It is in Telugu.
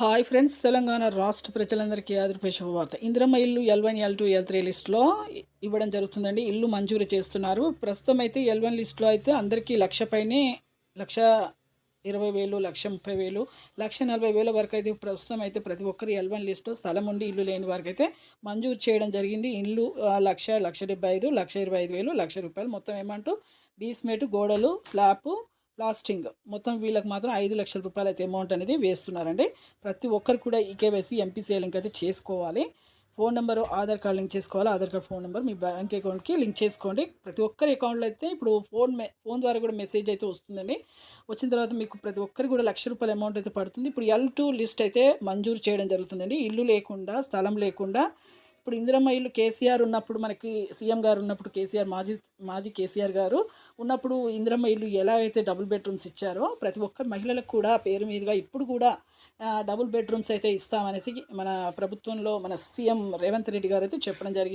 హాయ్ ఫ్రెండ్స్, తెలంగాణ రాష్ట్ర ప్రజలందరికీ ఆంధ్రప్రదేశ్ శుభవార్త. ఇందిరమ్మ ఇల్లు L1, L2, L3 లిస్టులో ఇవ్వడం జరుగుతుందండి. ఇల్లు మంజూరు చేస్తున్నారు. ప్రస్తుతం అయితే L1 లిస్టులో అయితే అందరికీ 1,00,000 పైనే, 1,20,000, 1,30,000, 1,40,000 వరకు అయితే ప్రస్తుతం అయితే ప్రతి ఒక్కరు L1 లిస్టులో స్థలం ఉండి ఇల్లు లేని వారికి అయితే మంజూరు చేయడం జరిగింది. ఇల్లు 1,00,000, 1,75,000, 1,25,000, ₹1,00,000 మొత్తం అమౌంట్. బీస్మేట్, గోడలు, స్లాబ్, ప్లాస్టింగ్ మొత్తం వీళ్ళకి మాత్రం ₹5,00,000 అయితే అమౌంట్ అనేది వేస్తున్నారండి. ప్రతి ఒక్కరు కూడా ఈకేవైసీ ఎంపీసీఐ లింక్ అయితే చేసుకోవాలి. Phone number, Aadhaar card link చేసుకోవాలి. ఆధార్ కార్డ్, ఫోన్ నెంబర్ మీ బ్యాంక్ అకౌంట్కి లింక్ చేసుకోండి. ప్రతి ఒక్కరి అకౌంట్లో అయితే ఇప్పుడు ఫోన్ ద్వారా కూడా మెసేజ్ అయితే వస్తుందండి. వచ్చిన తర్వాత మీకు ప్రతి ఒక్కరికి కూడా ₹1,00,000 అమౌంట్ అయితే పడుతుంది. ఇప్పుడు L2 లిస్ట్ అయితే మంజూరు చేయడం జరుగుతుందండి. ఇల్లు లేకుండా, స్థలం లేకుండా. ఇప్పుడు ఇందిరమ్మ ఇల్లు కేసీఆర్ ఉన్నప్పుడు, మనకి సీఎం గారు ఉన్నప్పుడు, మాజీ కేసీఆర్ గారు ఉన్నప్పుడు ఇందిరమ్మ ఇల్లు ఎలా అయితే డబుల్ బెడ్రూమ్స్ ఇచ్చారో ప్రతి ఒక్కరు మహిళలకు కూడా పేరు మీదుగా ఇప్పుడు కూడా డబుల్ బెడ్రూమ్స్ అయితే ఇస్తామనేసి మన ప్రభుత్వంలో మన సీఎం రేవంత్ రెడ్డి గారు అయితే చెప్పడం జరిగింది.